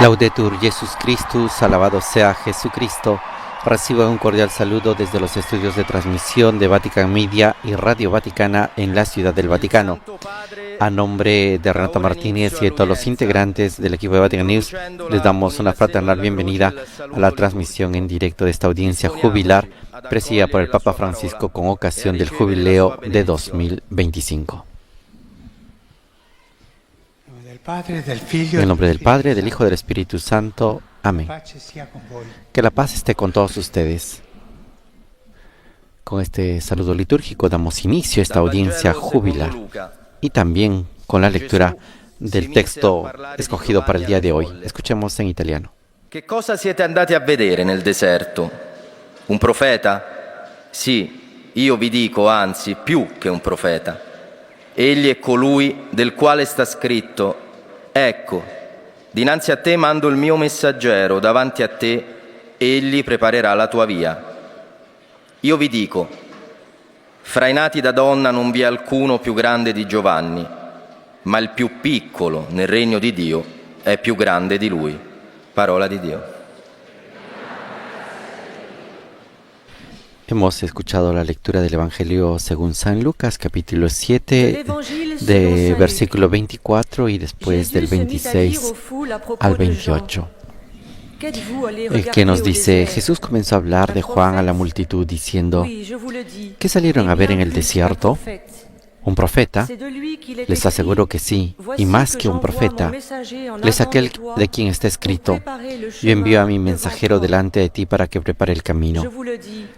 Laudetur Jesus Christus, alabado sea Jesucristo. Reciba un cordial saludo desde los estudios de transmisión de Vatican Media y Radio Vaticana en la Ciudad del Vaticano. A nombre de Renato Martínez y de todos los integrantes del equipo de Vatican News, les damos una fraternal bienvenida a la transmisión en directo de esta audiencia jubilar presidida por el Papa Francisco con ocasión del jubileo de 2025. En el nombre del Padre, del Hijo y del Espíritu Santo. Amén. Que la paz esté con todos ustedes. Con este saludo litúrgico damos inicio a esta audiencia jubilar y también con la lectura del texto escogido para el día de hoy. Escuchemos en italiano. Che cosa siete andati a vedere nel deserto? Un profeta? Sì, io vi dico, anzi, più che un profeta. Egli è colui del quale sta scritto: ecco, dinanzi a te mando il mio messaggero, davanti a te egli preparerà la tua via. Io vi dico, fra i nati da donna non vi è alcuno più grande di Giovanni, ma il più piccolo nel regno di Dio è più grande di lui. Parola di Dio. Hemos escuchado la lectura del Evangelio según San Lucas, capítulo 7, de versículo 24 y después del 26 al 28. Que nos dice, Jesús comenzó a hablar de Juan a la multitud diciendo, ¿qué salieron a ver en el desierto? ¿Un profeta? Les aseguro que sí, y más que un profeta. Es aquel de quien está escrito, yo envío a mi mensajero delante de ti para que prepare el camino.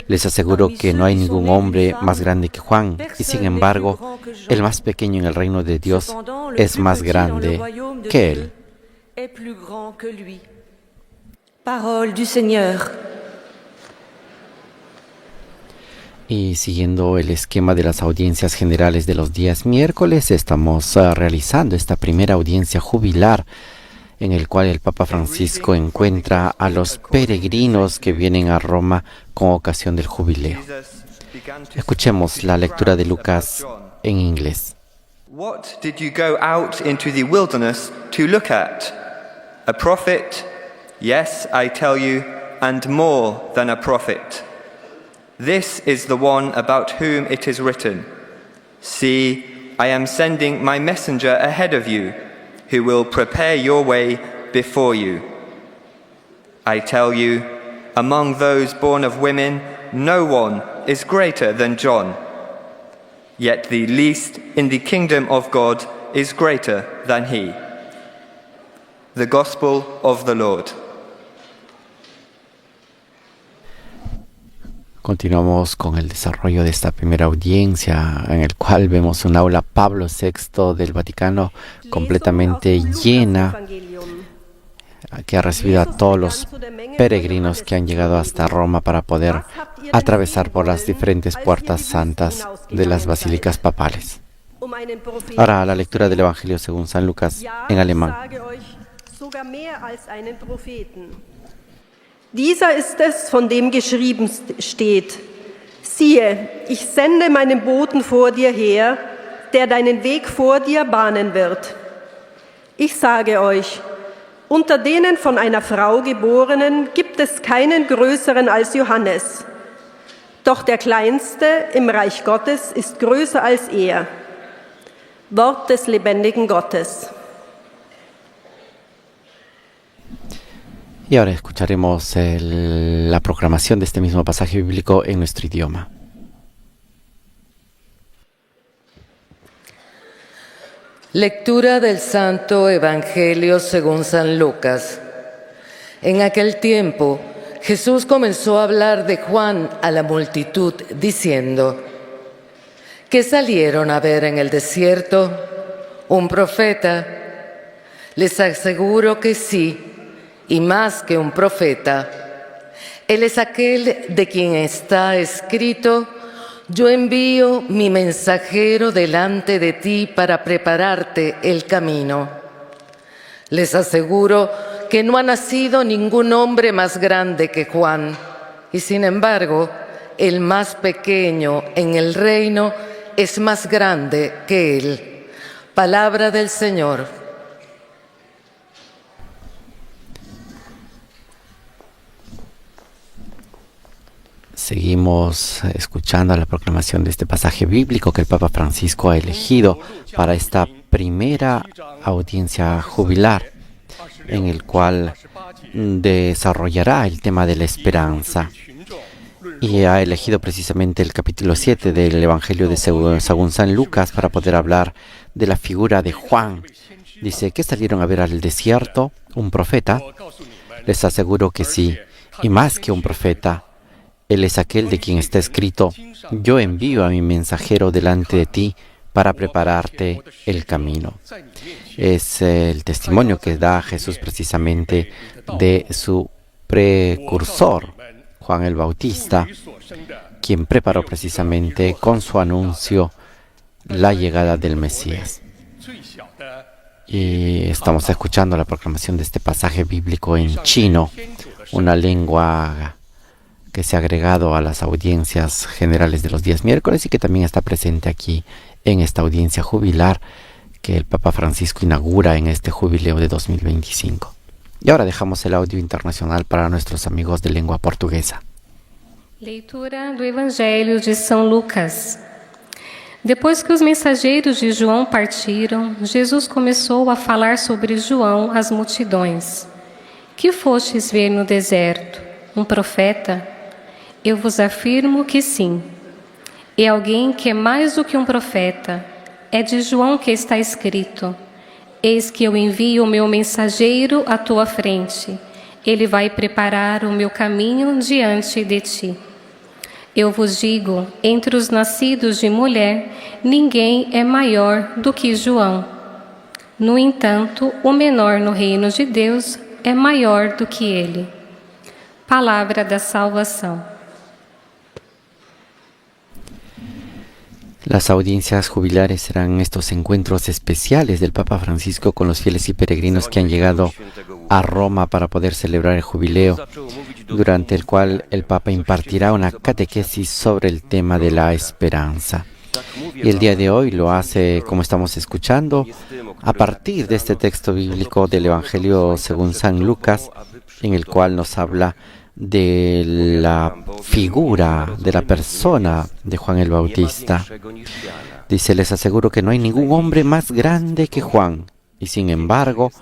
Les aseguro que no hay ningún hombre más grande que Juan, y sin embargo, el más pequeño en el reino de Dios es más grande que él. Parole du Seigneur. Y siguiendo el esquema de las audiencias generales de los días miércoles, estamos realizando esta primera audiencia jubilar en el cual el Papa Francisco encuentra a los peregrinos que vienen a Roma con ocasión del jubileo. Escuchemos la lectura de Lucas en inglés. What did you go out into the wilderness to look at? A prophet? Yes, I tell you, and more than a prophet. This is the one about whom it is written, see, I am sending my messenger ahead of you, who will prepare your way before you. I tell you, among those born of women, no one is greater than John. Yet the least in the kingdom of God is greater than he. The Gospel of the Lord. Continuamos con el desarrollo de esta primera audiencia en el cual vemos un aula Pablo VI del Vaticano completamente llena, que ha recibido a todos los peregrinos que han llegado hasta Roma para poder atravesar por las diferentes puertas santas de las basílicas papales. Ahora la lectura del Evangelio según San Lucas en alemán. Dieser ist es, von dem geschrieben steht, siehe, ich sende meinen Boten vor dir her, der deinen Weg vor dir bahnen wird. Ich sage euch, unter denen von einer Frau Geborenen gibt es keinen größeren als Johannes. Doch der Kleinste im Reich Gottes ist größer als er. Wort des lebendigen Gottes. Y ahora escucharemos la proclamación de este mismo pasaje bíblico en nuestro idioma. Lectura del Santo Evangelio según San Lucas. En aquel tiempo, Jesús comenzó a hablar de Juan a la multitud, diciendo, ¿qué salieron a ver en el desierto? ¿Un profeta? Les aseguro que sí. Y más que un profeta, Él es aquel de quien está escrito, yo envío mi mensajero delante de ti para prepararte el camino. Les aseguro que no ha nacido ningún hombre más grande que Juan, y sin embargo, el más pequeño en el reino es más grande que él. Palabra del Señor. Seguimos escuchando la proclamación de este pasaje bíblico que el Papa Francisco ha elegido para esta primera audiencia jubilar, en el cual desarrollará el tema de la esperanza. Y ha elegido precisamente el capítulo 7 del Evangelio de según San Lucas para poder hablar de la figura de Juan. Dice que salieron a ver al desierto un profeta. Les aseguro que sí, y más que un profeta. Él es aquel de quien está escrito: yo envío a mi mensajero delante de ti para prepararte el camino. Es el testimonio que da Jesús precisamente de su precursor, Juan el Bautista, quien preparó precisamente con su anuncio la llegada del Mesías. Y estamos escuchando la proclamación de este pasaje bíblico en chino, una lengua que se ha agregado a las audiencias generales de los días miércoles y que también está presente aquí en esta audiencia jubilar que el Papa Francisco inaugura en este jubileo de 2025. Y ahora dejamos el audio internacional para nuestros amigos de lengua portuguesa. Leitura do Evangelho de São Lucas. Depois que os mensageiros de João partiram, Jesus começou a falar sobre João às multidões. Que fostes ver no deserto? Um profeta? Eu vos afirmo que sim. É alguém que é mais do que um profeta. É de João que está escrito: eis que eu envio o meu mensageiro à tua frente. Ele vai preparar o meu caminho diante de ti. Eu vos digo, entre os nascidos de mulher, ninguém é maior do que João. No entanto, o menor no reino de Deus é maior do que ele. Palavra da salvação. Las audiencias jubilares serán estos encuentros especiales del Papa Francisco con los fieles y peregrinos que han llegado a Roma para poder celebrar el jubileo, durante el cual el Papa impartirá una catequesis sobre el tema de la esperanza. Y el día de hoy lo hace, como estamos escuchando, a partir de este texto bíblico del Evangelio según San Lucas, en el cual nos habla de la figura, de la persona de Juan el Bautista. Dice: les aseguro que no hay ningún hombre más grande que Juan, y sin embargo,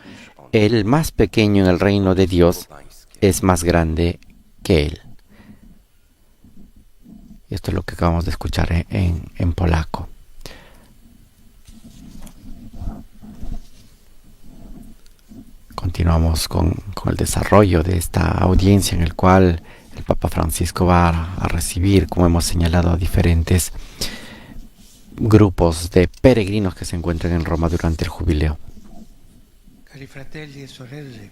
el más pequeño en el reino de Dios es más grande que él. Esto es lo que acabamos de escuchar en polaco. Continuamos con el desarrollo de esta audiencia en el cual el Papa Francisco va a recibir, como hemos señalado, a diferentes grupos de peregrinos que se encuentran en Roma durante el jubileo. Cari fratelli e sorelle,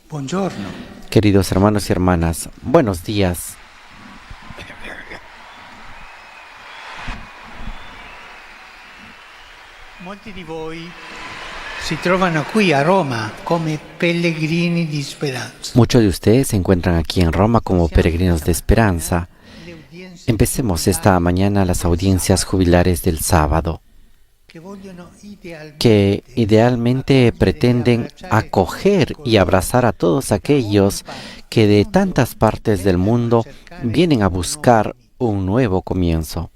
buongiorno. Queridos hermanos y hermanas, buenos días. Molti di voi si trovano qui a Roma come pellegrini di speranza. Muchos de ustedes se encuentran aquí en Roma como peregrinos de esperanza. Empecemos esta mañana las audiencias jubilares del sábado, que idealmente pretenden acoger y abrazar a todos aquellos que de tantas partes del mundo vienen a buscar un nuevo comienzo.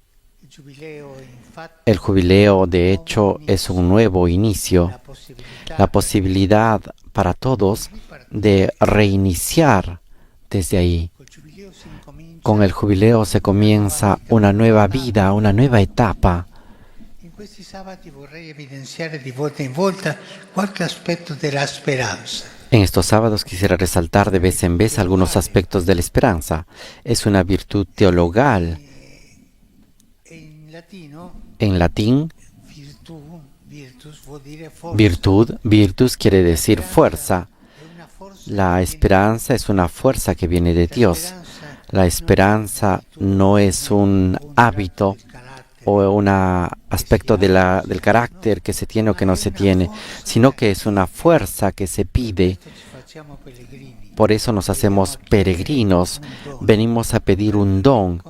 El jubileo, de hecho, es un nuevo inicio, la posibilidad para todos de reiniciar desde ahí. Con el jubileo se comienza una nueva vida, una nueva etapa. In questi sabati vorrei evidenziare di volta in volta qualche aspetto della speranza. En estos sábados quisiera resaltar de vez en vez algunos aspectos de la esperanza. Es una virtud teologal. En latín, virtus quiere decir fuerza. La esperanza es una fuerza que viene de Dios. La esperanza no es un hábito o un aspecto del carácter que se tiene o que no se tiene, sino que es una fuerza que se pide. Por eso nos hacemos peregrinos. Venimos a pedir un don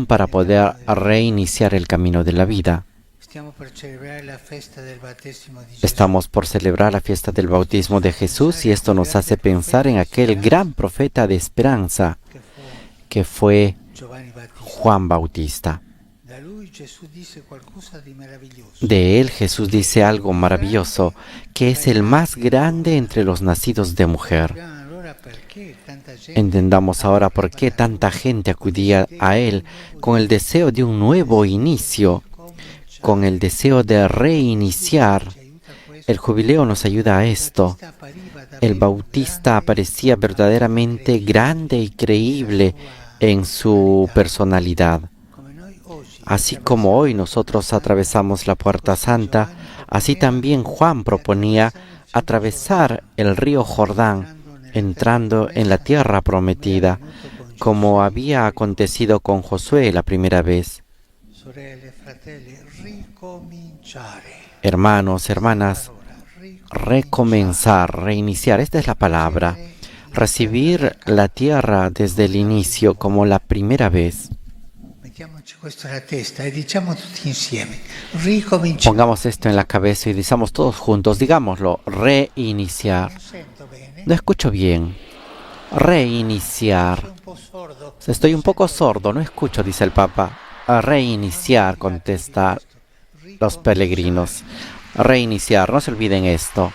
para poder reiniciar el camino de la vida. Estamos por celebrar la fiesta del bautismo de Jesús y esto nos hace pensar en aquel gran profeta de esperanza que fue Giovanni Battista. Juan Bautista. Da lui Gesù disse qualcosa di meraviglioso. De él Jesús dice algo maravilloso, que es el más grande entre los nacidos de mujer. Allora perché tanta gente Entendamos ahora por qué tanta gente acudía a él con el deseo de un nuevo inicio, con el deseo de reiniciar. El jubileo nos ayuda a esto. El Bautista aparecía verdaderamente grande y creíble en su personalidad. Así como hoy nosotros atravesamos la Puerta Santa, así también Juan proponía atravesar el río Jordán, entrando en la tierra prometida, como había acontecido con Josué la primera vez. sorelle, fratelli, ricominciare. Hermanos, hermanas, recomenzar, reiniciar, esta es la palabra. Recibir la tierra desde el inicio como la primera vez. Mettiamoci questo alla testa e diciamo tutti insieme. Ricominciare. Pongamos esto en la cabeza y digamos todos juntos, digámoslo, reiniciar. Non sento bene. No escucho bien. Reiniciar. Sono un po' sordo. Estoy un poco sordo, no escucho, dice el Papa. Reiniciar, contestan los peregrinos. Reiniciar, no se olviden esto.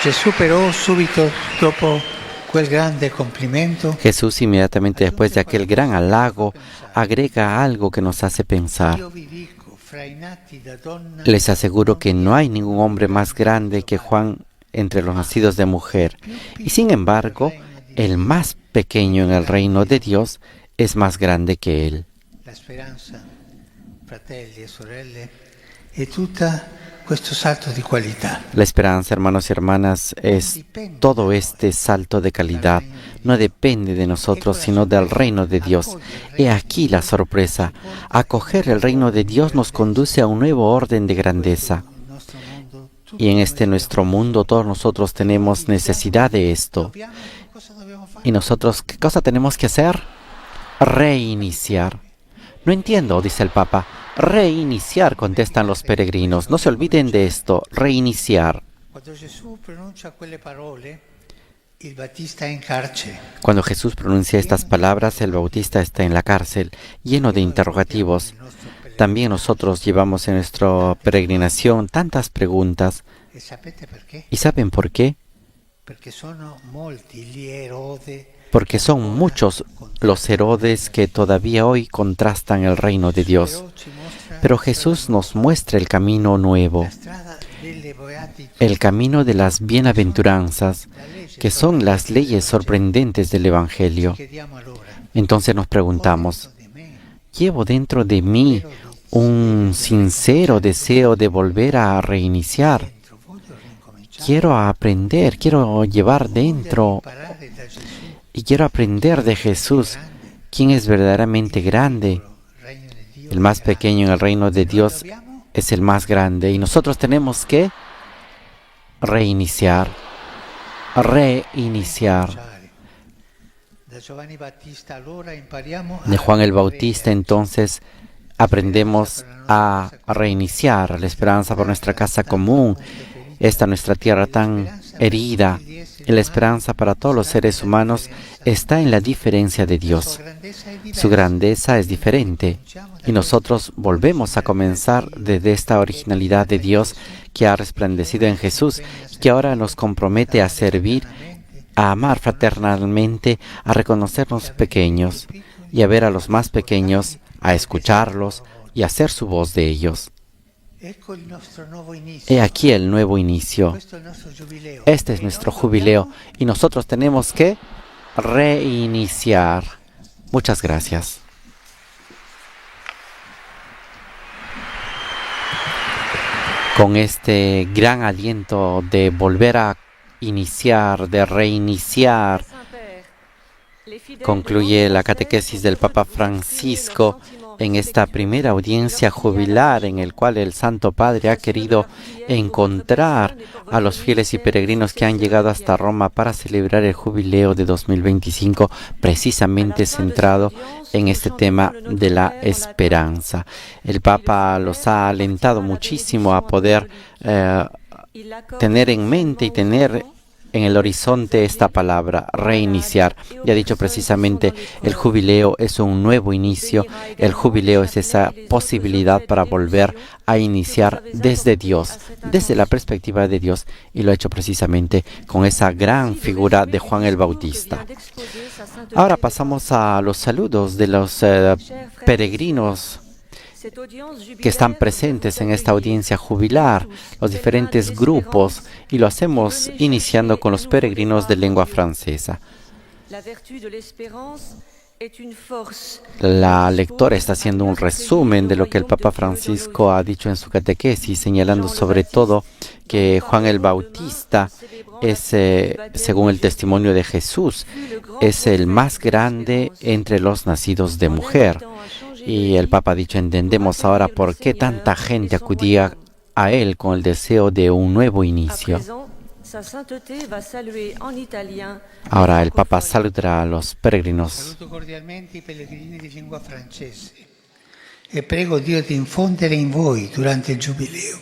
Gesù però subito dopo quel grande complimento Jesús inmediatamente después de aquel gran halago agrega algo que nos hace pensar. io vi dico fra i nati da donna Les aseguro que no hay ningún hombre más grande que Juan entre los nacidos de mujer. Y sin embargo, el más pequeño en el reino de Dios es más grande que él. la speranza, fratelli e sorelle, è tutta questo salto di qualità. La esperanza, hermanos y hermanas, es todo este salto de calidad. No depende de nosotros, sino del reino de Dios. He aquí la sorpresa. Acoger el reino de Dios nos conduce a un nuevo orden de grandeza. Il nostro mondo tutto Y en este nuestro mundo todos nosotros tenemos necesidad de esto. cosa dobbiamo fare? ¿Y nosotros qué cosa tenemos que hacer? Reiniciar. No entiendo, dice el Papa. Reiniciar, contestan los peregrinos. No se olviden de esto, reiniciar. Quando Gesù pronuncia quelle parole, il Battista è in carcere. Cuando Jesús pronuncia estas palabras, el Bautista está en la cárcel, lleno de interrogativos. También nosotros llevamos en nuestra peregrinación tantas preguntas. E sapete perché? ¿Y saben por qué? Perché sono molti gli Erode Porque son muchos los Herodes que todavía hoy contrastan el reino de Dios. però ci mostra Pero Jesús nos muestra el camino nuevo, la strada delle beatitudini, el camino de las bienaventuranzas, la legge que son las leyes sorprendentes del Evangelio. chiediamo allora. Entonces nos preguntamos, Dentro di me ¿llevo dentro de mí un sincero deseo de volver a reiniciar? dentro voglio ricominciare. Quiero aprender, quiero llevar dentro Imparare da Gesù y quiero aprender de Jesús, quien es verdaderamente grande. il regno di Dio. El más pequeño en el reino de Dios Dobbiamo es el más grande y nosotros tenemos que reiniciar. cominciare. Da Giovanni Battista allora impariamo De Juan el Bautista entonces aprendemos a reiniciar la esperanza por nuestra casa común, esta nuestra tierra tan herida. Y la esperanza para todos los seres humanos está en la diferencia de Dios. Su grandeza es diferente y nosotros volvemos a comenzar desde esta originalidad de Dios que ha resplandecido en Jesús y que ahora nos compromete a servir, a amar fraternalmente, a reconocernos pequeños y a ver a los más pequeños, a escucharlos y a hacer su voz de ellos. Ecco il nostro nuovo inizio. He aquí el nuevo inicio. Questo è il nostro giubileo. Este es nuestro jubileo y nosotros tenemos que reiniciar. Muchas gracias. Con este gran aliento de volver a iniciar, de reiniciar, concluye la catequesis del Papa Francisco en esta primera audiencia jubilar en el cual el Santo Padre ha querido encontrar a los fieles y peregrinos que han llegado hasta Roma para celebrar el jubileo de 2025, precisamente centrado en este tema de la esperanza. El Papa los ha alentado muchísimo a poder tener en mente y tener en el horizonte esta palabra, reiniciar. Y ha dicho precisamente, el jubileo es un nuevo inicio, el jubileo es esa posibilidad para volver a iniciar desde Dios, desde la perspectiva de Dios, y lo ha hecho precisamente con esa gran figura de Juan el Bautista. Ahora pasamos a los saludos de los peregrinos que están presentes en esta audiencia jubilar, los diferentes grupos, y lo hacemos iniciando con los peregrinos de lengua francesa. La lectora está haciendo un resumen de lo que el Papa Francisco ha dicho en su catequesis, señalando sobre todo que Juan el Bautista es, según el testimonio de Jesús, es el más grande entre los nacidos de mujer. Y el Papa ha dicho, entendemos ahora por qué tanta gente acudía a él con el deseo de un nuevo inicio. Ahora el Papa saludará a los peregrinos. Saluto cordialmente i pellegrini di lingua francese e prego Dio di infondere in voi durante il Giubileo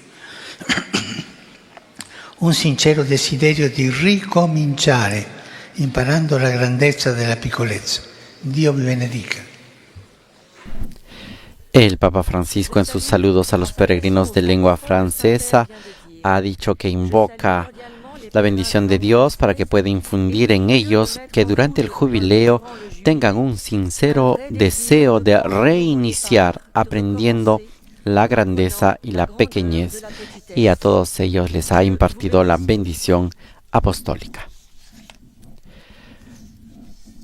un sincero desiderio di ricominciare imparando la grandezza della piccolezza. Dio vi benedica. El Papa Francisco, en sus saludos a los peregrinos de lengua francesa, ha dicho que invoca la bendición de Dios para que pueda infundir en ellos que durante el jubileo tengan un sincero deseo de reiniciar aprendiendo la grandeza y la pequeñez, y a todos ellos les ha impartido la bendición apostólica.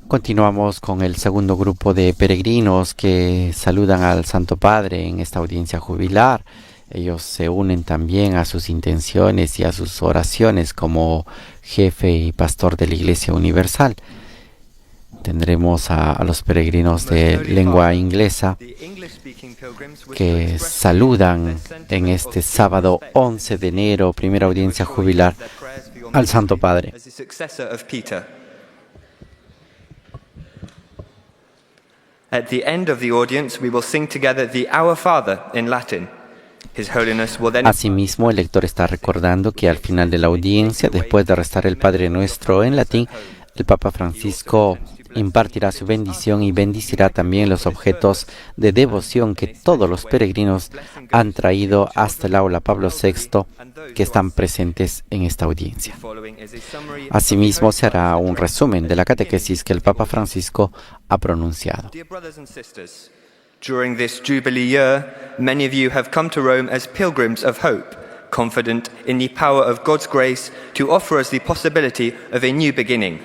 Continuamos con el segundo grupo de peregrinos que saludan al Santo Padre en esta audiencia jubilar. Ellos se unen también a sus intenciones y a sus oraciones como jefe y pastor de la Iglesia Universal. Tendremos a los peregrinos de lengua inglesa que saludan en este sábado 11 de enero, primera audiencia jubilar, al Santo Padre. At the end of the audience, we will sing together the Our Father in Latin. His Holiness will then... Asimismo, el lector está recordando que al final de la audiencia, después de rezar el Padre Nuestro en latín, el Papa Francisco impartirá su bendición y bendicirá también los objetos de devoción que todos los peregrinos han traído hasta el aula Pablo VI que están presentes en esta audiencia. Asimismo, se hará un resumen de la catequesis que el Papa Francisco ha pronunciado. During this Jubilee year, many of you have come to Rome as pilgrims of hope, confident in the power of God's grace to offer us the possibility of a new beginning.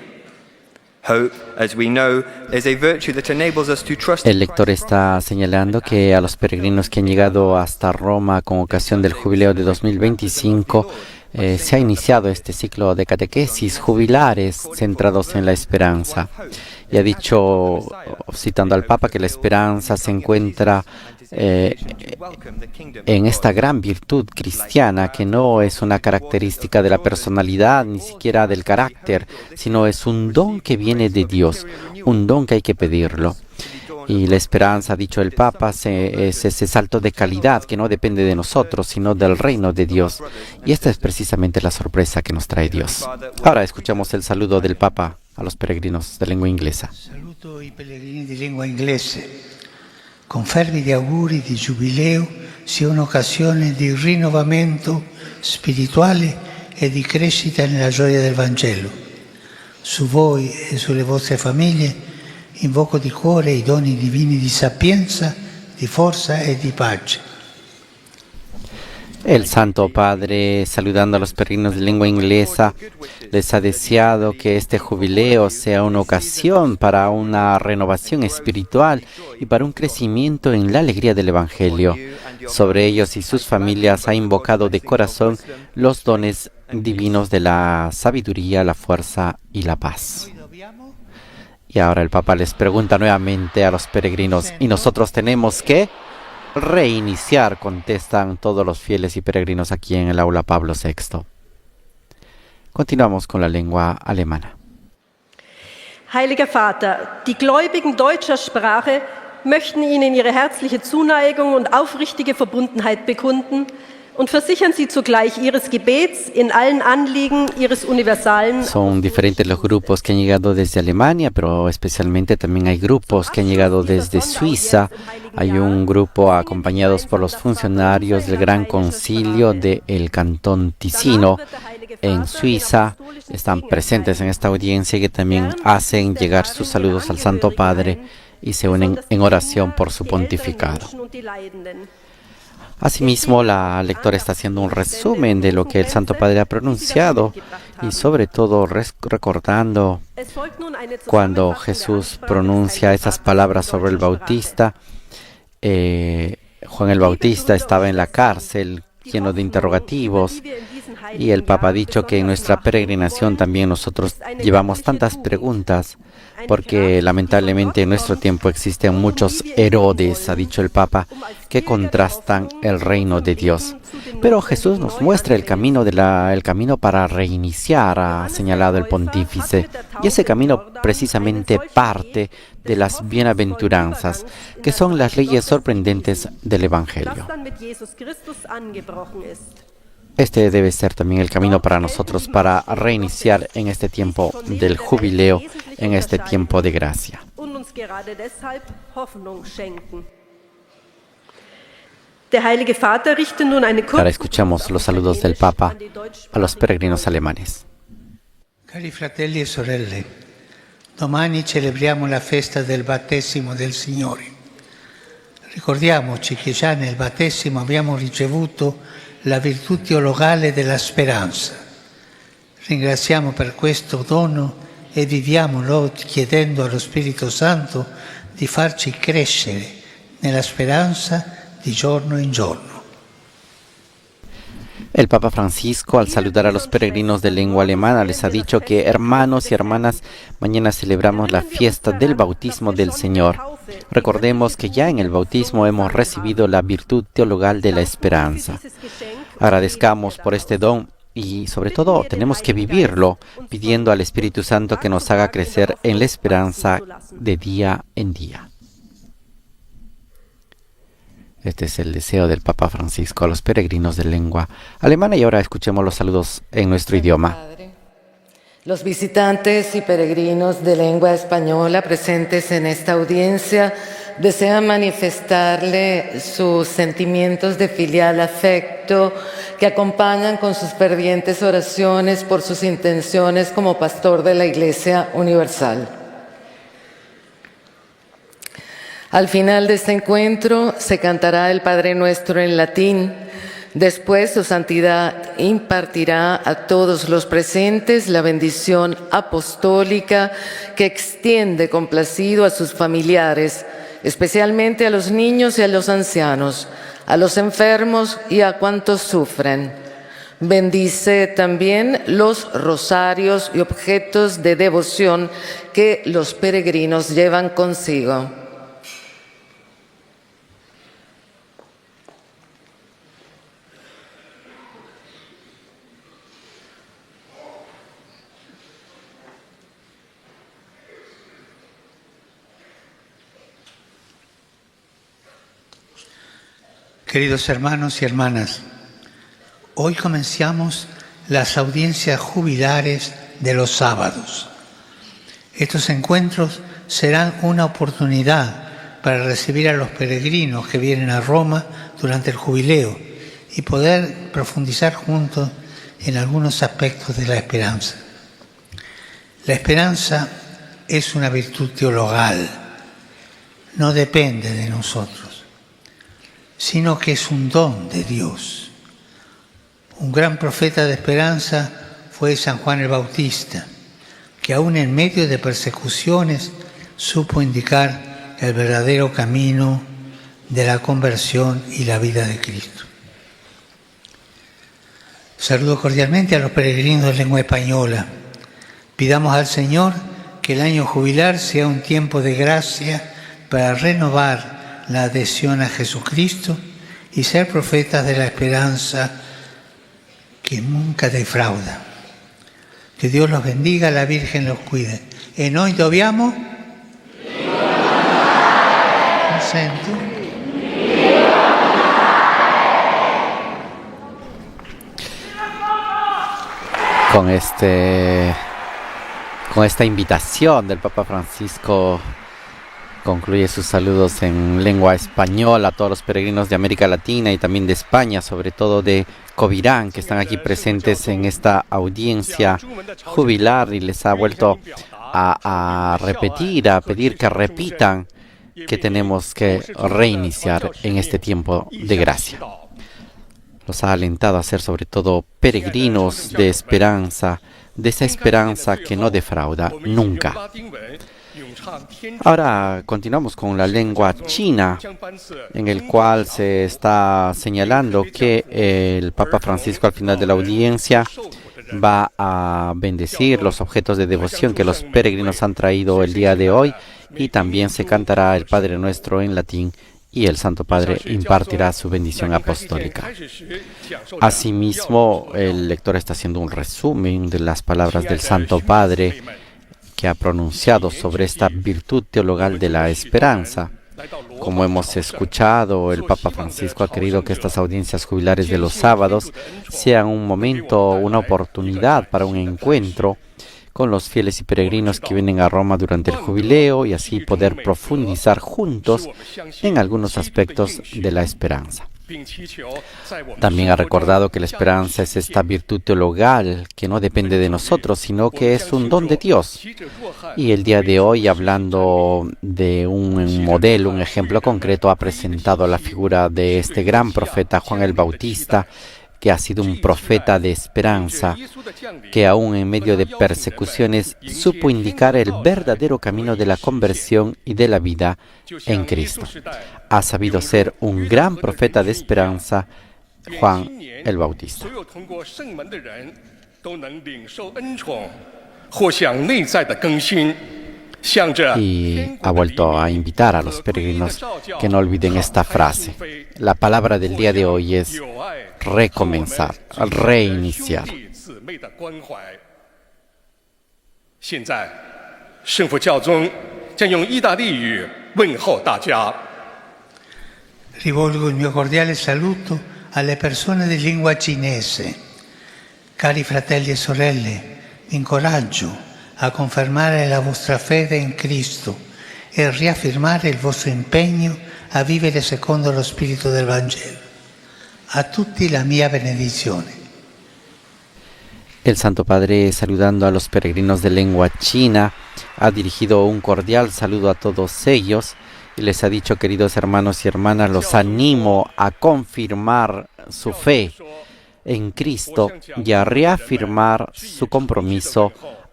Hope, as we know, is a virtue that enables us to trust. El lector está señalando que a los peregrinos que han llegado hasta Roma con ocasión del jubileo de 2025 se ha iniciado este ciclo de catequesis jubilares centrados en la esperanza. Y ha dicho, citando al Papa, que la esperanza se encuentra en esta gran virtud cristiana, que no es una característica de la personalidad, ni siquiera del carácter, sino es un don que viene de Dios, un don que hay que pedirlo. Y la esperanza, ha dicho el Papa, es ese salto de calidad que no depende de nosotros, sino del reino de Dios. Y esta es precisamente la sorpresa que nos trae Dios. Ahora escuchamos el saludo del Papa a los peregrinos de lengua inglesa. Saluto i pellegrini di lingua inglese. Con fervidi auguri di Giubileo sia un'occasione di rinnovamento spirituale e di crescita nella gioia del Vangelo. Su voi e sulle vostre famiglie invoco di cuore i doni divini di sapienza, di forza e di pace. El Santo Padre, saludando a los peregrinos de lengua inglesa, les ha deseado que este jubileo sea una ocasión para una renovación espiritual y para un crecimiento en la alegría del Evangelio. Sobre ellos y sus familias ha invocado de corazón los dones divinos de la sabiduría, la fuerza y la paz. Y ahora el Papa les pregunta nuevamente a los peregrinos, ¿y nosotros tenemos que reiniciar? Contestan todos los fieles y peregrinos aquí en el aula Pablo VI. Continuamos con la lengua alemana. Heiliger Vater, die Gläubigen deutscher Sprache möchten Ihnen ihre herzliche Zuneigung und aufrichtige Verbundenheit bekunden, und versichern sie zugleich ihres Gebets in allen Anliegen ihres universalen. Son diferentes los grupos que han llegado desde Alemania, pero especialmente también hay grupos que han llegado desde Suiza. Hay un grupo acompañados por los funcionarios del Gran Concilio del Cantón Ticino en Suiza. Están presentes en esta audiencia que también hacen llegar sus saludos al Santo Padre y se unen en oración por su pontificado. Asimismo, la lectora está haciendo un resumen de lo que el Santo Padre ha pronunciado y sobre todo recordando cuando Jesús pronuncia esas palabras sobre el Bautista. Juan el Bautista estaba en la cárcel lleno de interrogativos y el Papa ha dicho que en nuestra peregrinación también nosotros llevamos tantas preguntas porque lamentablemente en nuestro tiempo existen muchos Herodes, ha dicho el Papa, que contrastan el reino de Dios. Pero Jesús nos muestra el camino para reiniciar, ha señalado el pontífice, y ese camino precisamente parte de las bienaventuranzas, que son las leyes sorprendentes del Evangelio. Este debe ser también el camino para nosotros para reiniciar en este tiempo del jubileo, en este tiempo de gracia. Ahora escuchamos los saludos del Papa a los peregrinos alemanes. Cari fratelli e sorelle, domani celebriamo la festa del battesimo del Signore. Ricordiamoci che già nel battesimo abbiamo ricevuto la virtù teologale della speranza. Ringraziamo per questo dono e viviamolo chiedendo allo Spirito Santo di farci crescere nella speranza di giorno in giorno. El Papa Francisco, al saludar a los peregrinos de lengua alemana, les ha dicho que hermanos y hermanas, mañana celebramos la fiesta del bautismo del Señor. Recordemos que ya en el bautismo hemos recibido la virtud teologal de la esperanza. Agradezcamos por este don y sobre todo tenemos que vivirlo, pidiendo al Espíritu Santo que nos haga crecer en la esperanza de día en día. Este es el deseo del Papa Francisco a los peregrinos de lengua alemana. Y ahora escuchemos los saludos en nuestro idioma. Los visitantes y peregrinos de lengua española presentes en esta audiencia desean manifestarle sus sentimientos de filial afecto que acompañan con sus fervientes oraciones por sus intenciones como pastor de la Iglesia Universal. Al final de este encuentro se cantará el Padre Nuestro en latín. Después su santidad impartirá a todos los presentes la bendición apostólica que extiende complacido a sus familiares, especialmente a los niños y a los ancianos, a los enfermos y a cuantos sufren. Bendice también los rosarios y objetos de devoción que los peregrinos llevan consigo. Queridos hermanos y hermanas, hoy comenzamos las audiencias jubilares de los sábados. Estos encuentros serán una oportunidad para recibir a los peregrinos que vienen a Roma durante el jubileo y poder profundizar juntos en algunos aspectos de la esperanza. La esperanza es una virtud teologal, no depende de nosotros, sino que es un don de Dios. Un gran profeta de esperanza fue San Juan el Bautista, que aún en medio de persecuciones supo indicar el verdadero camino de la conversión y la vida de Cristo. Saludo cordialmente a los peregrinos de lengua española. Pidamos al Señor que el año jubilar sea un tiempo de gracia para renovar la adhesión a Jesucristo y ser profetas de la esperanza que nunca defrauda. Que Dios los bendiga, la Virgen los cuide. E noi dobbiamo? Non sento. con esta invitación del Papa Francisco, concluye sus saludos en lengua española a todos los peregrinos de América Latina y también de España, sobre todo de Covirán, que están aquí presentes en esta audiencia jubilar, y les ha vuelto a repetir, a pedir que repitan que tenemos que reiniciar en este tiempo de gracia. Los ha alentado a ser sobre todo peregrinos de esperanza, de esa esperanza que no defrauda nunca. Ahora continuamos con la lengua china, en el cual se está señalando que el Papa Francisco al final de la audiencia va a bendecir los objetos de devoción que los peregrinos han traído el día de hoy, y también se cantará el Padre Nuestro en latín y el Santo Padre impartirá su bendición apostólica. Asimismo, el lector está haciendo un resumen de las palabras del Santo Padre que ha pronunciado sobre esta virtud teologal de la esperanza. Como hemos escuchado, el Papa Francisco ha querido que estas audiencias jubilares de los sábados sean un momento, una oportunidad para un encuentro con los fieles y peregrinos que vienen a Roma durante el jubileo, y así poder profundizar juntos en algunos aspectos de la esperanza. También ha recordado que la esperanza es esta virtud teologal que no depende de nosotros, sino que es un don de Dios. Y el día de hoy, hablando de un modelo, un ejemplo concreto, ha presentado la figura de este gran profeta Juan el Bautista, que ha sido un profeta de esperanza, que aún en medio de persecuciones supo indicar el verdadero camino de la conversión y de la vida en Cristo. Ha sabido ser un gran profeta de esperanza, Juan el Bautista. Y ha vuelto a invitar a los peregrinos que no olviden esta frase. La palabra del día de hoy es recomenzar, reiniciar. Rivolgo il mio cordiale saluto alle persone di lingua cinese. Cari fratelli e sorelle, vi incoraggio a confermare la vostra fede in Cristo e riaffermare il vostro impegno a vivere secondo lo spirito del Vangelo. A tutti la mia benedizione. El Santo Padre, saludando a los peregrinos de lengua china, ha dirigido un cordial saludo a todos ellos y les ha dicho: queridos hermanos y hermanas, los animo a confirmar su fe en Cristo y a reafirmar su compromiso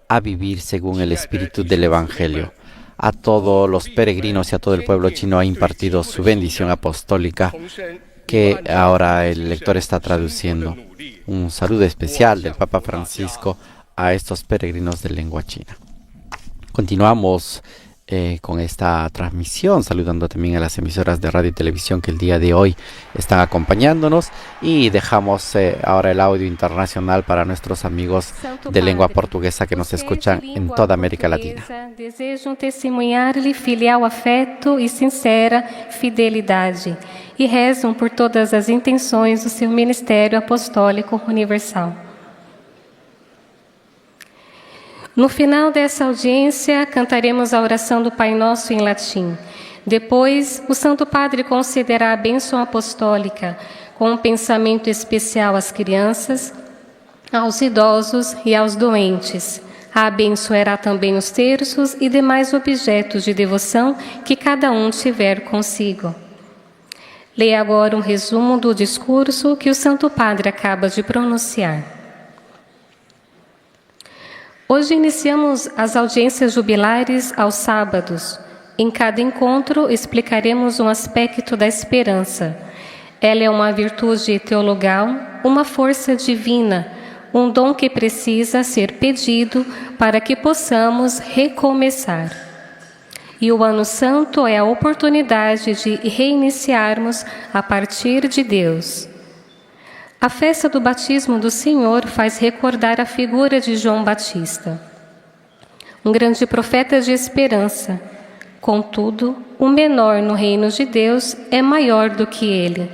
a vivir según el espíritu del Evangelio. A todos los peregrinos y a todo el pueblo chino ha impartido su bendición apostólica, que ahora el lector está traduciendo. Un saludo especial del Papa Francisco a estos peregrinos de lengua china. Continuamos con esta transmisión, saludando también a las emisoras de radio y televisión que el día de hoy están acompañándonos, y dejamos ahora el audio internacional para nuestros amigos de lengua portuguesa que nos escuchan en toda América Latina. Desejam testemunhar-lhe filial afeto e sincera fidelidade, e rezam por todas as intenções do seu ministério apostólico universal. No final dessa audiência, cantaremos a oração do Pai Nosso em latim. Depois, o Santo Padre concederá a bênção apostólica, com um pensamento especial às crianças, aos idosos e aos doentes. Abençoará também os terços e demais objetos de devoção que cada um tiver consigo. Leia agora um resumo do discurso que o Santo Padre acaba de pronunciar. Hoje iniciamos as audiências jubilares aos sábados. Em cada encontro, explicaremos um aspecto da esperança. Ela é uma virtude teologal, uma força divina, um dom que precisa ser pedido para que possamos recomeçar. E o Ano Santo é a oportunidade de reiniciarmos a partir de Deus. A festa do batismo do Senhor faz recordar a figura de João Batista, um grande profeta de esperança. Contudo, o menor no reino de Deus é maior do que ele.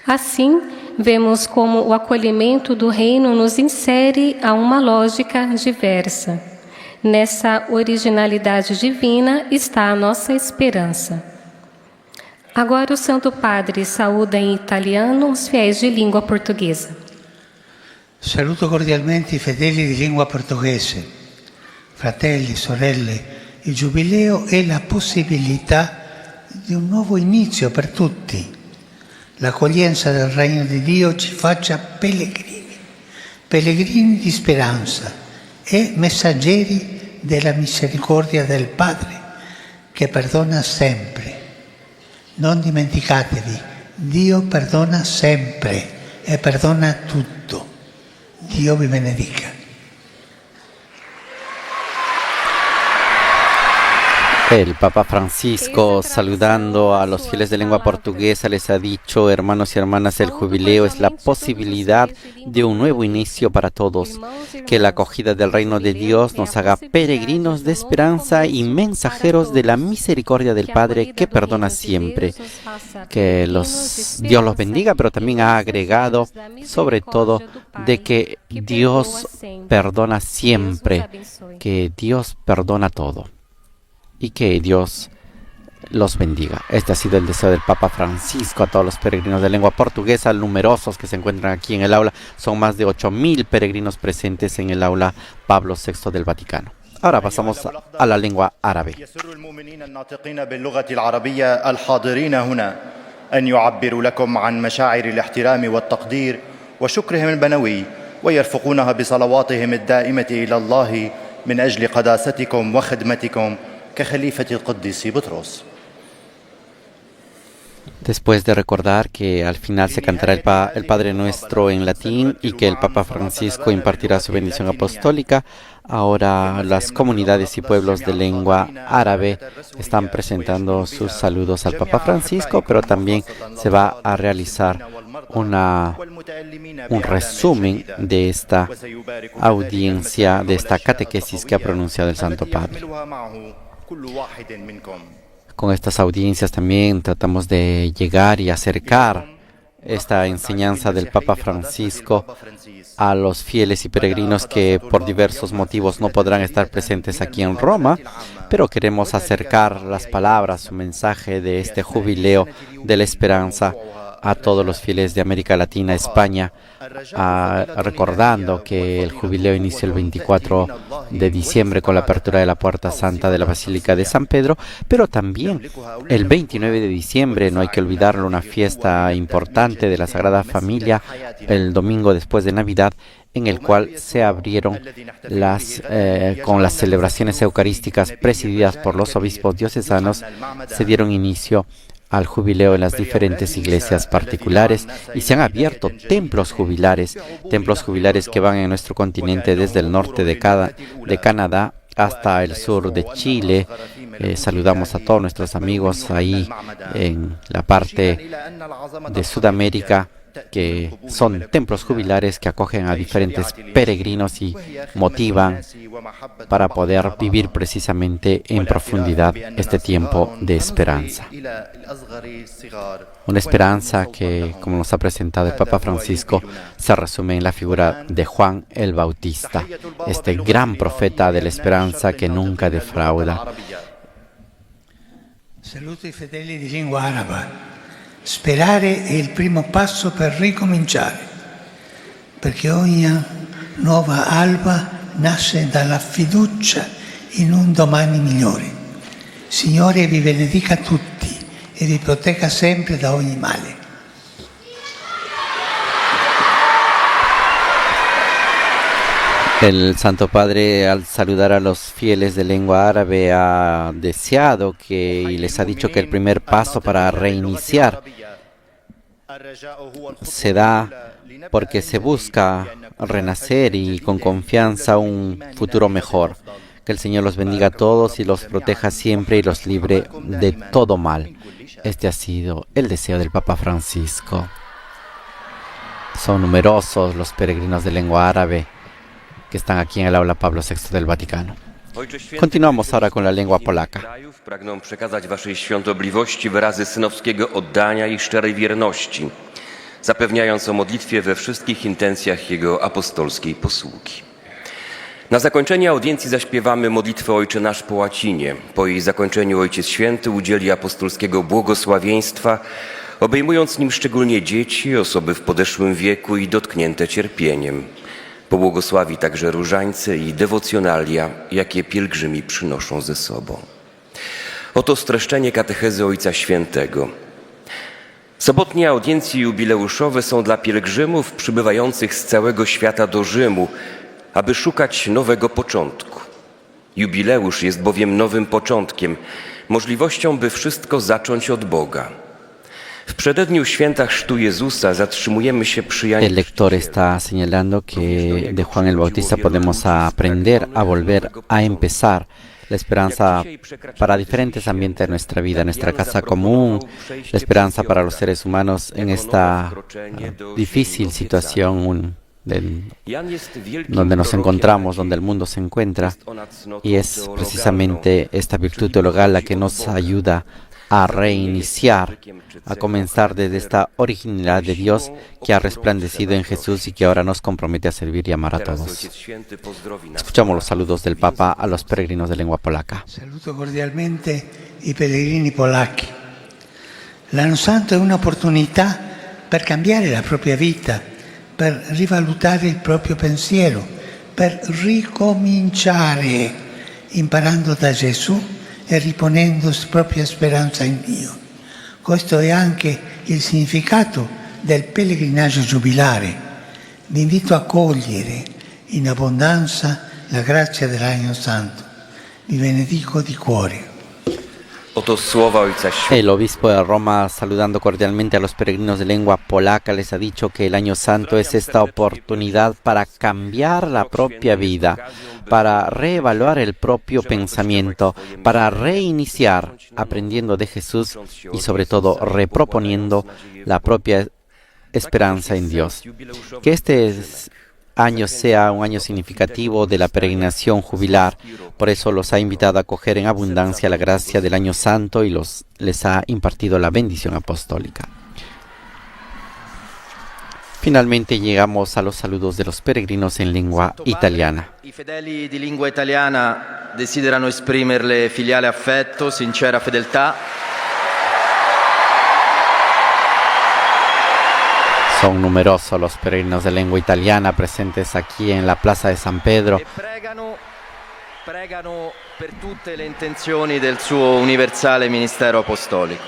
Assim, vemos como o acolhimento do reino nos insere a uma lógica diversa. Nessa originalidade divina está a nossa esperança. Agora o Santo Padre saúda em italiano os fiéis de língua portuguesa. Saluto cordialmente i fedeli di lingua portoghese. Fratelli, sorelle, il Giubileo è la possibilità di un nuovo inizio per tutti. L'accoglienza del Regno di Dio ci faccia pellegrini, pellegrini di speranza e messaggeri della misericordia del Padre che perdona sempre. Non dimenticatevi, Dio perdona sempre e perdona tutto. Dio vi benedica. El Papa Francisco, saludando a los fieles de lengua portuguesa, les ha dicho: hermanos y hermanas, el jubileo es la posibilidad de un nuevo inicio para todos. Que la acogida del reino de Dios nos haga peregrinos de esperanza y mensajeros de la misericordia del Padre que perdona siempre. Que Dios los bendiga, pero también ha agregado, sobre todo, de que Dios perdona siempre, que Dios perdona todo. Y que Dios los bendiga. Este ha sido el deseo del Papa Francisco a todos los peregrinos de lengua portuguesa, numerosos que se encuentran aquí en el aula. Son más de 8.000 peregrinos presentes en el aula Pablo VI del Vaticano. Ahora pasamos a la lengua árabe. Después de recordar que al final se cantará el Padre Nuestro en latín y que el Papa Francisco impartirá su bendición apostólica, ahora las comunidades y pueblos de lengua árabe están presentando sus saludos al Papa Francisco, pero también se va a realizar un resumen de esta audiencia, de esta catequesis que ha pronunciado el Santo Padre. Con estas audiencias también tratamos de llegar y acercar esta enseñanza del Papa Francisco a los fieles y peregrinos que por diversos motivos no podrán estar presentes aquí en Roma, pero queremos acercar las palabras, su mensaje de este jubileo de la esperanza a todos los fieles de América Latina, España, recordando que el jubileo inició el 24 de diciembre con la apertura de la Puerta Santa de la Basílica de San Pedro, pero también el 29 de diciembre, no hay que olvidarlo, una fiesta importante de la Sagrada Familia, el domingo después de Navidad, en el cual se abrieron con las celebraciones eucarísticas presididas por los obispos diocesanos, se dieron inicio al jubileo en las diferentes iglesias particulares y se han abierto templos jubilares que van en nuestro continente desde el norte de Canadá hasta el sur de Chile. Saludamos a todos nuestros amigos ahí en la parte de Sudamérica, que son templos jubilares que acogen a diferentes peregrinos y motivan para poder vivir precisamente en profundidad este tiempo de esperanza. Una esperanza que, como nos ha presentado el Papa Francisco, se resume en la figura de Juan el Bautista, este gran profeta de la esperanza que nunca defrauda. Saluto i fedeli di lingua araba. Sperare è il primo passo per ricominciare, perché ogni nuova alba nasce dalla fiducia in un domani migliore. Signore vi benedica tutti e vi protegga sempre da ogni male. El Santo Padre, al saludar a los fieles de lengua árabe, ha deseado y les ha dicho que el primer paso para reiniciar se da porque se busca renacer y con confianza un futuro mejor. Que el Señor los bendiga a todos y los proteja siempre y los libre de todo mal. Este ha sido el deseo del Papa Francisco. Son numerosos los peregrinos de lengua árabe que están aquí en el aula Pablo VI del Vaticano. Continuamos ahora con la lengua polaca. Pragną przekazać waszej świątobliwości wyrazy synowskiego oddania i szczerej wierności. zapewniając o modlitwie we wszystkich intencjach Jego apostolskiej posługi. Na zakończenie audiencji zaśpiewamy modlitwę Ojcze Nasz po łacinie. Po jej zakończeniu Ojciec Święty udzieli apostolskiego błogosławieństwa, obejmując nim szczególnie dzieci, osoby w podeszłym wieku i dotknięte cierpieniem. Pobłogosławi także różańce i dewocjonalia, jakie pielgrzymi przynoszą ze sobą. Oto streszczenie katechezy Ojca Świętego. Sobotnie audiencje jubileuszowe są dla pielgrzymów przybywających z całego świata do Rzymu, aby szukać nowego początku. Jubileusz jest bowiem nowym początkiem, możliwością, by wszystko zacząć od Boga. W przededniu święta chrztu Jezusa zatrzymujemy się przy Janie El lector está señalando que de Juan el Bautista podemos aprender a volver a empezar la esperanza para diferentes ambientes de nuestra vida, nuestra casa común, la esperanza para los seres humanos en esta difícil situación donde nos encontramos, donde el mundo se encuentra, y es precisamente esta virtud teologal la que nos ayuda a reiniciar, a comenzar desde esta originalidad de Dios que ha resplandecido en Jesús y que ahora nos compromete a servir y amar a todos. Escuchamos los saludos del Papa a los peregrinos de lengua polaca. Saluto cordialmente i pellegrini polacchi. L'anno santo è un'opportunità per cambiare la propria vita, per rivalutare il proprio pensiero, per ricominciare imparando da Gesù e riponendo propria speranza in Dio. Questo è anche il significato del pellegrinaggio giubilare. Vi invito a cogliere in abbondanza la grazia dell'Anno Santo. Vi benedico di cuore. Oto słowa Ojca Świętego. El obispo de Roma, saludando cordialmente a los peregrinos de lengua polaca, les ha dicho que el Año Santo es esta oportunidad para cambiar la propia vida, para reevaluar el propio pensamiento, para reiniciar aprendiendo de Jesús y sobre todo reproponiendo la propia esperanza en Dios. Que este año sea un año significativo de la peregrinación jubilar. Por eso los ha invitado a acoger en abundancia la gracia del Año Santo y les ha impartido la bendición apostólica. Finalmente llegamos a los saludos de los peregrinos en lengua italiana. I fedeli di lingua italiana desiderano esprimerle filiale affetto, sincera fedeltà. Son numerosos los peregrinos de lengua italiana presentes aquí en la Plaza de San Pedro. E pregano per tutte le intenzioni del suo universale ministero apostolico.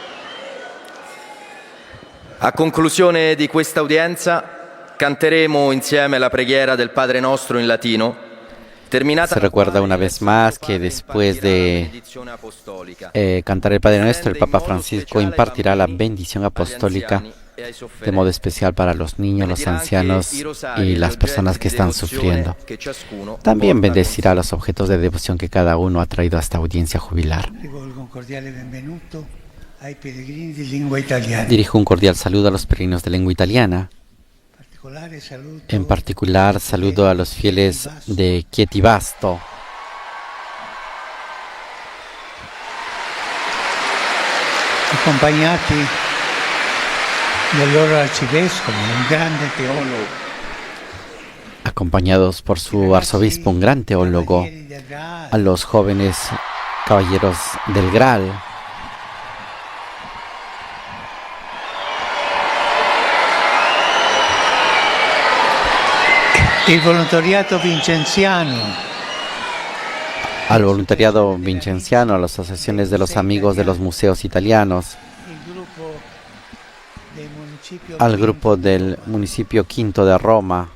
A conclusione di questa udienza canteremo insieme la preghiera del Padre Nostro in latino. Se recuerda una vez más que después de cantar el Padre Nuestro, el Papa Francisco impartirá la bendición apostólica de modo especial para los niños, los ancianos y las personas que están sufriendo. También bendecirá los objetos de devoción que cada uno ha traído a esta audiencia jubilar. Dirijo un cordial saludo a los peregrinos de lengua italiana. En particular, saludo a los fieles de Chietivasto. Accompagnati del loro arcivescovo, un grande teólogo. Acompañados por su arzobispo, un gran teólogo, a los jóvenes caballeros del Graal. Il volontariato vincenziano. Al voluntariado vincenciano, a las asociaciones de los amigos de los museos italianos, al grupo del municipio Quinto de Roma.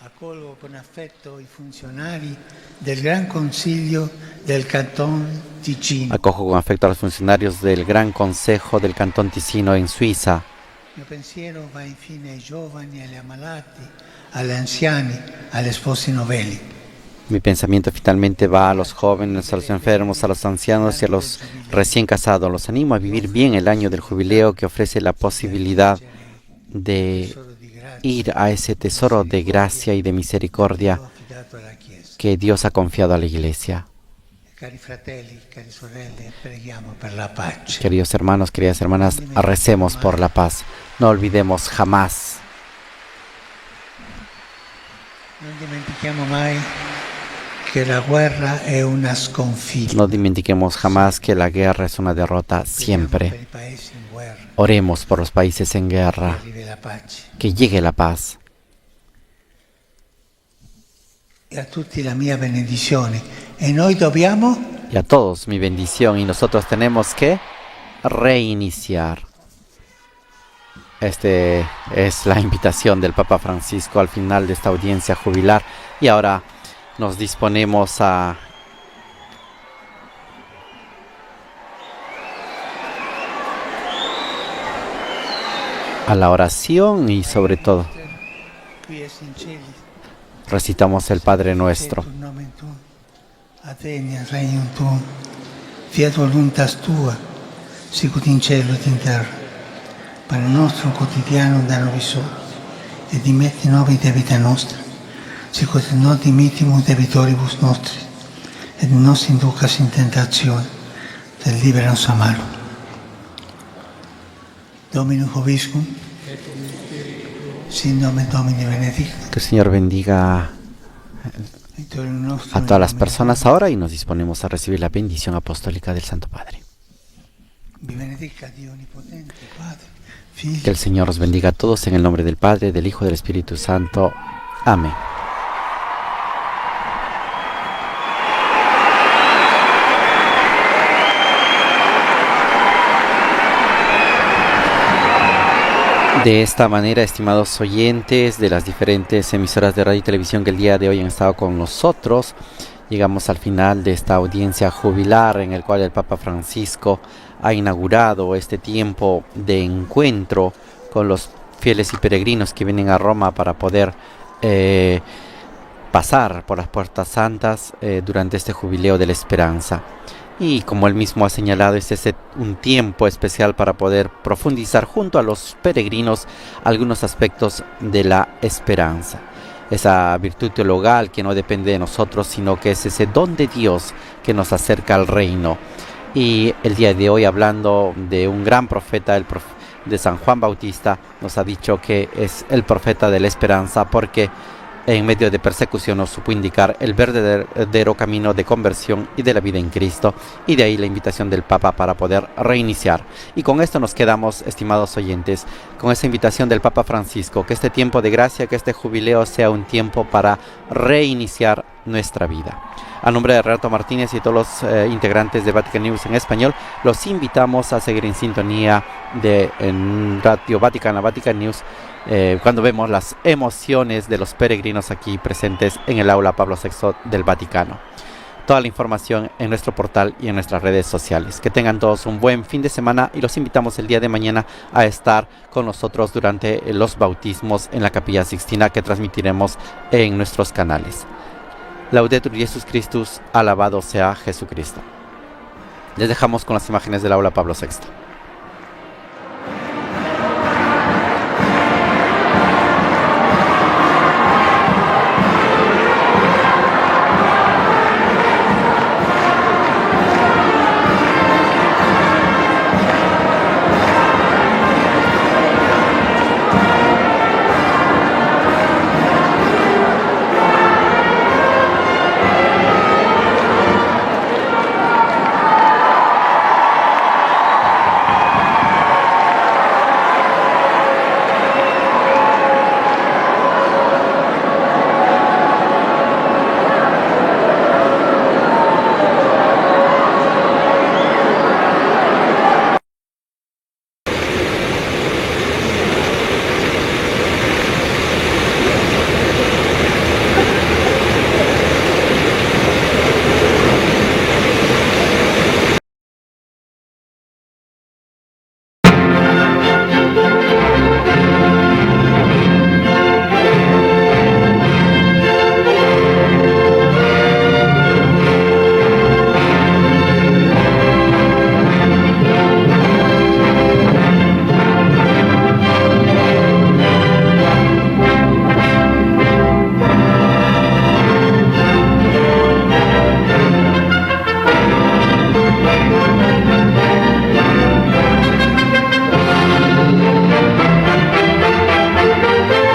Accolgo con affetto i funzionari del Gran Consiglio del Canton Ticino. Acojo con afecto a los funcionarios del Gran Consejo del Cantón Ticino en Suiza. Il mio pensiero va infine ai giovani, agli ammalati, agli anziani, agli sposi novelli. Mi pensamiento finalmente va a los jóvenes, a los enfermos, a los ancianos y a los recién casados. Los animo a vivir bien el año del jubileo que ofrece la posibilidad de ir a ese tesoro de gracia y de misericordia que Dios ha confiado a la Iglesia. Cari fratelli, cari sorelle, preghiamo per la pace. Queridos hermanos, queridas hermanas, recemos por la paz. No olvidemos jamás. Non dimentichiamo mai che la guerra è una sconfitta. No dimentiquemos jamás que la guerra es una derrota siempre. Per i paesi in guerra, Oremos por los países en guerra, che arrivi la pace. que llegue la paz. E a tutti la mia benedizione. E noi dobbiamo Y a todos mi bendición, y nosotros tenemos que reiniciar. Es la invitación del Papa Francisco al final de esta audiencia jubilar. Y ahora nos disponemos a la oración y sobre todo qui es in cieli. recitamos el Padre Nuestro. Fiat nomen tuum, adveniat regnum tuum, fiat voluntas tua, sicut in cielo et in terra. Pane nostrum quotidianum da nobis hodie, et dimetti nobis debita nostra, sicut et nos dimittimus debitoribus nostris, et nos inducas in tentatione, sed libera nos a malo. Dominus vobiscum, sin nomen Domini benedictum. Que el Señor bendiga Aiutorium nostrum a in todas las nomine personas ahora y nos disponemos a recibir la bendición apostólica del Santo Padre. Vi benedica Dio Onnipotente, Padre, Que Figlio el Señor os bendiga a todos en el nombre del Padre, del Hijo y del Espíritu Santo. Amén. De esta manera, estimados oyentes de las diferentes emisoras de radio y televisión que el día de hoy han estado con nosotros, llegamos al final de esta audiencia jubilar en el cual el Papa Francisco ha inaugurado este tiempo de encuentro con los fieles y peregrinos que vienen a Roma para poder pasar por las puertas santas durante este jubileo de la esperanza. Y como él mismo ha señalado, este es un tiempo especial para poder profundizar junto a los peregrinos algunos aspectos de la esperanza. Esa virtud teologal que no depende de nosotros, sino que es ese don de Dios que nos acerca al reino. Y el día de hoy, hablando de un gran profeta, de San Juan Bautista, nos ha dicho que es el profeta de la esperanza porque en medio de persecución nos supo indicar el verdadero camino de conversión y de la vida en Cristo, y de ahí la invitación del Papa para poder reiniciar. Y con esto nos quedamos, estimados oyentes, con esa invitación del Papa Francisco, que este tiempo de gracia, que este jubileo sea un tiempo para reiniciar nuestra vida. A nombre de Renato Martínez y todos los integrantes de Vatican News en español, los invitamos a seguir en sintonía de Radio Vaticana, Vatican News, cuando vemos las emociones de los peregrinos aquí presentes en el aula Pablo VI del Vaticano. Toda la información en nuestro portal y en nuestras redes sociales. Que tengan todos un buen fin de semana y los invitamos el día de mañana a estar con nosotros durante los bautismos en la Capilla Sixtina que transmitiremos en nuestros canales. Laudetur Jesus Christus, alabado sea Jesucristo. Les dejamos con las imágenes del aula Pablo VI.